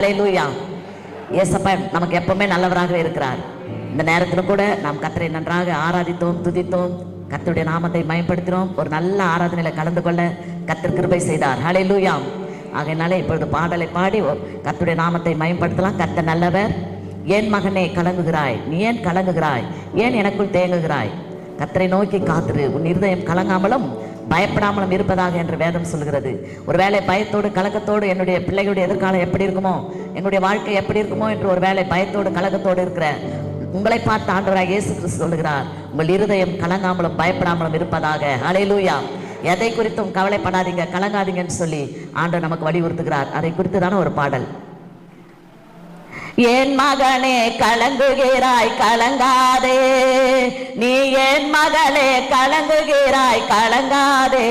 ஹல்லேலூயா. இயேசப்பா நமக்கு எப்பவுமே நல்லவராக இருக்கிறார். இந்த நேரத்தில் கூட நாம் கர்த்தரை நன்றாக ஆராதித்தோம், துதித்தோம், கர்த்தருடைய நாமத்தை மயப்படுத்தினோம். ஒரு நல்ல ஆராதனையில கலந்து கொள்ள கர்த்தர் கிருபை செய்தார். ஹல்லேலூயா. ஆகையினாலே இப்பொழுது பாடலை பாடி கர்த்தருடைய நாமத்தை மயப்படுத்தலாம். கர்த்தர் நல்லவர். ஏன் மகனே கலங்குகிறாய்? நீ ஏன் கலங்குகிறாய்? ஏன் எனக்குள் தேங்குகிறாய்? கர்த்தரை நோக்கி காத்திரு, உன் இருதயம் கலங்காமலும் பயப்படாமலும் இருப்பதாக என்று வேதம் சொல்கிறது. ஒருவேளை பயத்தோடு கலக்கத்தோடு என்னுடைய பிள்ளைகளுடைய எதிர்காலம் எப்படி இருக்குமோ, என்னுடைய வாழ்க்கை எப்படி இருக்குமோ என்று ஒரு வேளை பயத்தோடு கலக்கத்தோடு இருக்கிற உங்களை பார்த்து ஆண்டவராக இயேசு கிறிஸ்து சொல்லுகிறார், உங்கள் இருதயம் கலங்காமலும் பயப்படாமலும் இருப்பதாக. ஹல்லேலூயா. எதை குறித்தும் கவலைப்படாதீங்க, கலங்காதீங்கன்னு சொல்லி ஆண்டவர் நமக்கு வலியுறுத்துகிறார். அதை குறித்து தானே ஒரு பாடல். என் மகனே கலங்குகிறாய் கலங்காதே, நீ என் மகளே கலங்குகிறாய் கலங்காதே.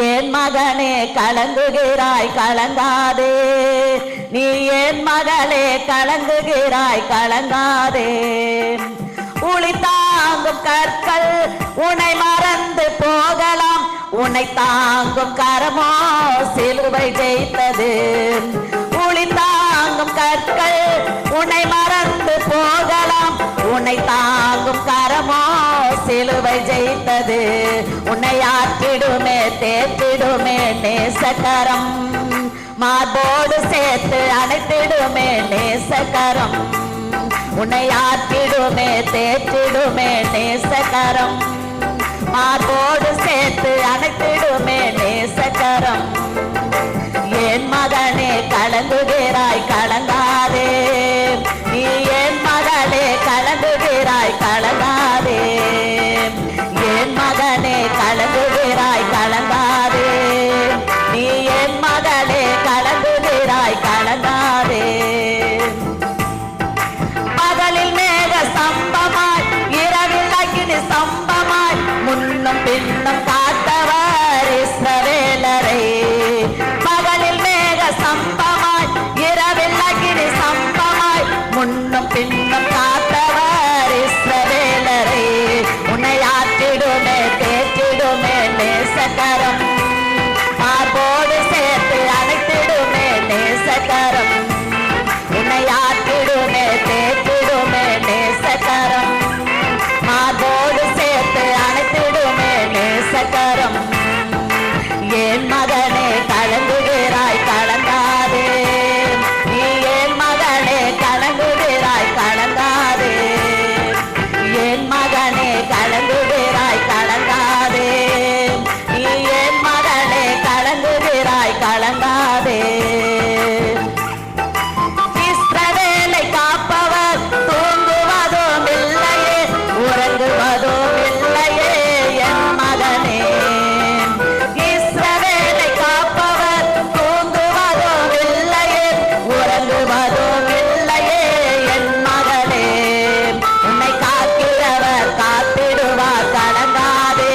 என் மகனே கலங்குகிறாய் கலங்காதே, நீ என் மகளே கலங்குகிறாய் கலங்காதே. உளி தாங்கும் கற்கள் உன்னை மறந்து போகலாம், உன்னை தாங்கும் கரமோ சிலுவை ஜெயித்தது. உளி தாங்கும் கற்கள் உன்னை மறந்து போகலாம், உன்னை தாங்கும் கரமோ சிலுவை ஜெயித்தது. உன்னை ஆற்றிடுமே தேற்றிடுமே நேசக்கரம், மார்போடு சேர்த்து அணைத்திடுமே நேசக்கரம். உன்னை ஆற்றிடுமே தேற்றிடுமே நேசக்கரம், மார்போடு சேர்த்து அணைத்திடுமே நேசக்கரம். என் மகனே கலங்குகிறாய் கலங்காதே, நீ என் மகளே கலங்குகிறாய் கலங்காதே. என் மகனே கலங்குகிறாய் கலங்காதே, நீ என் மகளே கலங்குகிறாய் கலங்காதே. பகலில் மேக சம்பமாய் இரவில் அக்கினி சம்பமாய் முன்னும் பின்னும் காத்தவர் இஸ்ரவேலரை. பகலில் மேக சம்பமாய் இரவில் அக்கினி சம்பமாய் முன்னும் பின்னும் காத்தவர் இஸ்ரவேலரை. உன்னை ஆற்றிடுமே தேற்றிடுமே நேசக்கரம், மார்போடு சேர்த்து அணைத்திடுமே நேசக்கரம். உன்னை ஆற்றிடுமே தேற்றிடுமே நேசக்கரம், மார்போடு சேர்த்து அணைத்திடுமே நேசக்கரம். என் மகனே கலங்குகிறாய் கலங்காதே, நீ என் மகனே கலங்குகிறாய் கலங்காதே. என் மகனே கலங்குகிறாய் கலங்காதே, நீ என் மகனே கலங்குகிறாய் கலங்காதே. இஸ்ரவேலை காப்பவர் தூங்குவதும் இல்லையே உறங்குவதும் இல்லையே என் மகனே. இஸ்ரவேலை காப்பவர் தூங்குவதும் இல்லையே உறங்குவதும் இல்லையே என் மகளே. உன்னை காக்கிறவர் காத்திடுவார் கலங்காதே,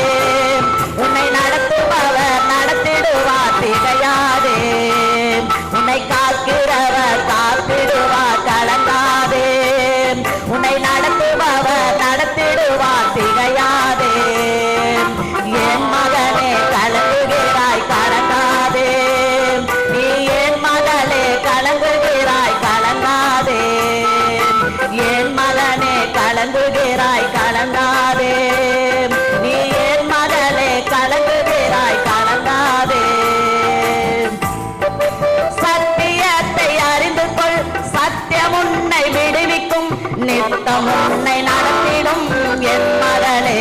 உன்னை நடத்துபவர் நடத்திடுவார் திகையாதே. உன்னை காக்கிறவர் காத்திடுவார் கலங்காதே, உன்னை நடத்துபவர் நடத்திடுவார் திகையாதே. என் மகனே கலங்குகிறாய் கலங்காதே, நீ என் மகளே கலங்குகிறாய் கலங்காதே. என் மகனே கலங்குகிறாய் கலங்காதே, நீ என் மகளே கலங்குகிறாய் கலங்காதே. சத்தியத்தை அறிந்து கொள், சத்தியம் உன்னை விடுவிக்கும், நித்தம் உன்னை நடத்திடும் என் மகளே.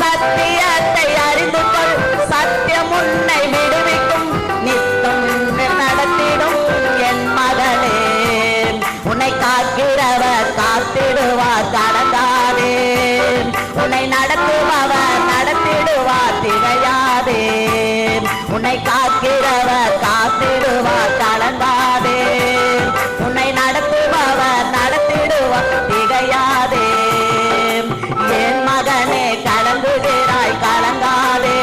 சத்தியத்தை அறிந்து கொள், சத்தியம் உன்னை விடுவிக்கும், நித்தம் உன்னை நடத்திடும் என் மகளே. உன்னை காக்கிறவர் காத்திடுவார் கலங்காதே, உன்னை நடத்துபவர் நடத்திடுவார் திகையாதே. உன்னை காக்கிறவர் காத்திடுவார் கலங்காதே, உன்னை நடத்துபவர் நடத்திடுவார் திகையாதே. என் மகனே கலங்குகிறாய் கலங்காதே,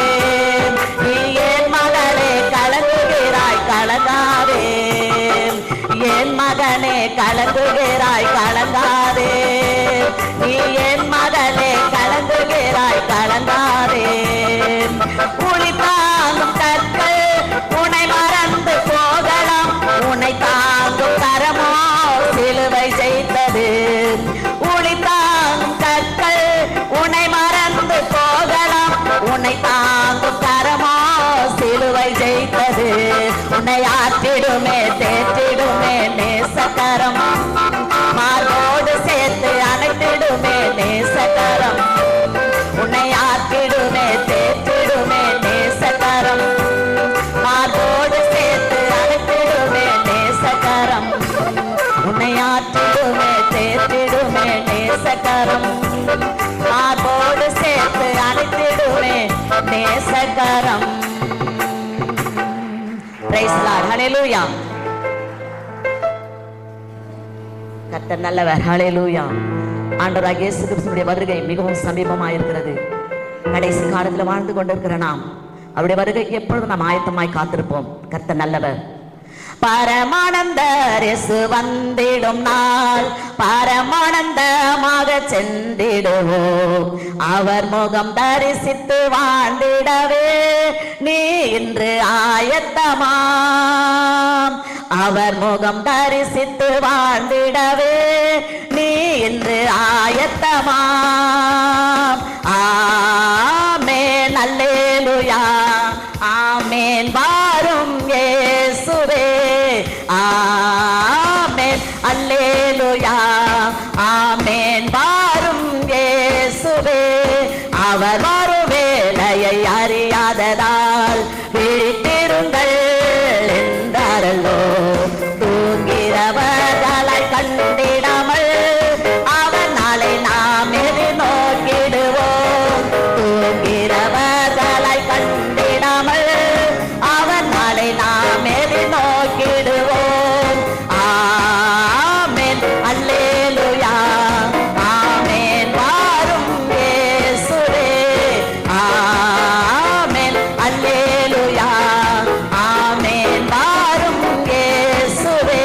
நீ என் மகளே கலங்குகிறாய் கலங்காதே. என் மகனே கலங்குகிறாய் கலங்காதே, நீ என் மகளே கலங்குகிறாய் கலங்காதே. உளி தாங்கும் கற்கள் உன்னை மறந்து போகலாம், ஆற்றிடுமே தேற்றிடுமே நேசகரம், மார்போடு சேர்த்து அணைத்திடுமே நேசகரம், உன்னை ஆற்றிடுமே தேற்றிடுமே நேசகரம், மார்போடு சேர்த்து அணைத்திடுமே நேசகரம், உன்னை ஆற்றிடுமே தேற்றிடுமே நேசகரம், மார்போடு சேர்த்து அணைத்திடுமே நேசகரம். Praise the Lord. Hallelujah. கர்த்தர் நல்லவர். ஹல்லேலூயா. ஆண்டவராகிய இயேசு கிறிஸ்துவினுடைய வருகை மிகவும் சமீபமாக இருக்கிறது. கடைசி காலத்தில் வாழ்ந்து கொண்டிருக்கிற நாம் அவருடைய வருகைக்கு எப்பொழுதும் நாம் ஆயத்தமாய் காத்திருப்போம். கர்த்தர் நல்லவர். பரமானந்தர் இயேசு வந்திடும் நாள் பரமானந்தமாக சென்றிடுவோம், அவர் முகம் தரிசித்து வாழ்ந்திடவே நீ இன்று ஆயத்தமாம், அவர் முகம் தரிசித்து வாழ்ந்திடவே நீ இன்று ஆயத்தமாம். ஆமென் அல்லேலூயா ஆமென் வாரும் இயேசுவே ஆமென் அல்லேலூயா ஆமென் வாரும் இயேசுவே, அவர் வரும் வேளையை அறியாததால் விழித்திருங்கள் என்றாரல்லோ, தூங்கிறவர்களை கண்டிடாமல் அவர் நாளை நாம் எதிர்நோக்கிடுவோம், தூங்கிறவர்களை கண்டிடாமல் அவர் நாளை நாம் எதிர்நோக்கிடுவோம். ஆமென் அல்லேலூயா ஆமென் வாரும் இயேசுவே ஆமென் அல்லேலூயா ஆமென் வாரும் இயேசுவே,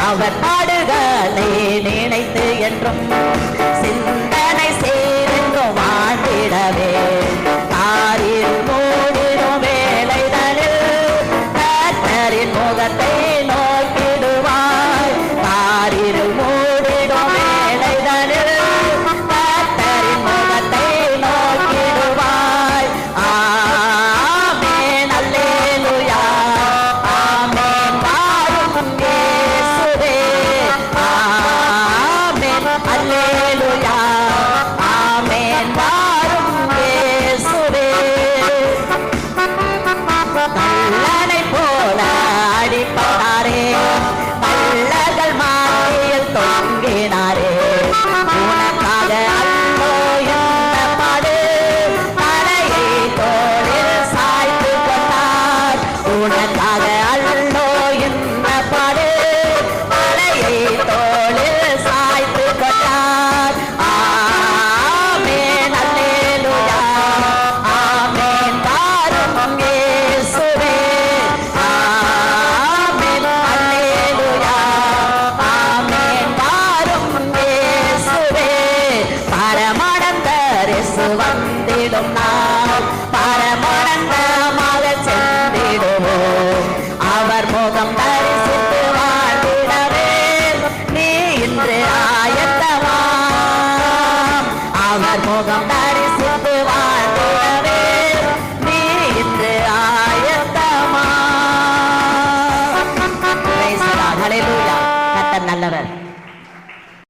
அவர் பாடுகளை நினைத்து என்றும் சிந்தனை செய்தென்றும் வாழ்ந்திடவே, தாரில் மூடிடும் வேளைதனில் கர்த்தரின் முகத்தை நோக்கிடுவாய், தாரில் மூடிடும் வேளைதனில் கர்த்தரின் முகத்தை நோக்கிடுவாய். ஆமென் அல்லேலூயா ஆமென் வாரும் இயேசுவே ஆமென் அல்லேலூயா ஆமென் வாரும் இயேசுவே. கள்ளனை போல அடிப்படாரே, கள்ளர்கள் மாலையில் தொங்கினாரே, உனக்காக அல்லோ இந்த பாடு தலையை தோளில் சாய்த்து கொண்டார், உனக்காக அல்லோ இந்த பாடு தலையை தோளில் சாய்த்து கொண்டார். ஆமென் அல்லேலூயா ஆமென் வாரும் இயேசுவே ஆமென் அல்லேலூயா ஆமென் வாரும் இயேசுவே, பரமானந்தர் இயேசு வந்திடும் நாள் பரமானந்தமாக சென்றிடுவோம், அவர் முகம் தரிசித்து வாழ்ந்திடவே நீ இன்று ஆயத்தமாம், அவர் முகம் தரிசித்து வாழ்ந்திடவே நீ இன்று ஆயத்தமாம். Praise the Lord. Hallelujah. கர்த்தர் நல்லவர்.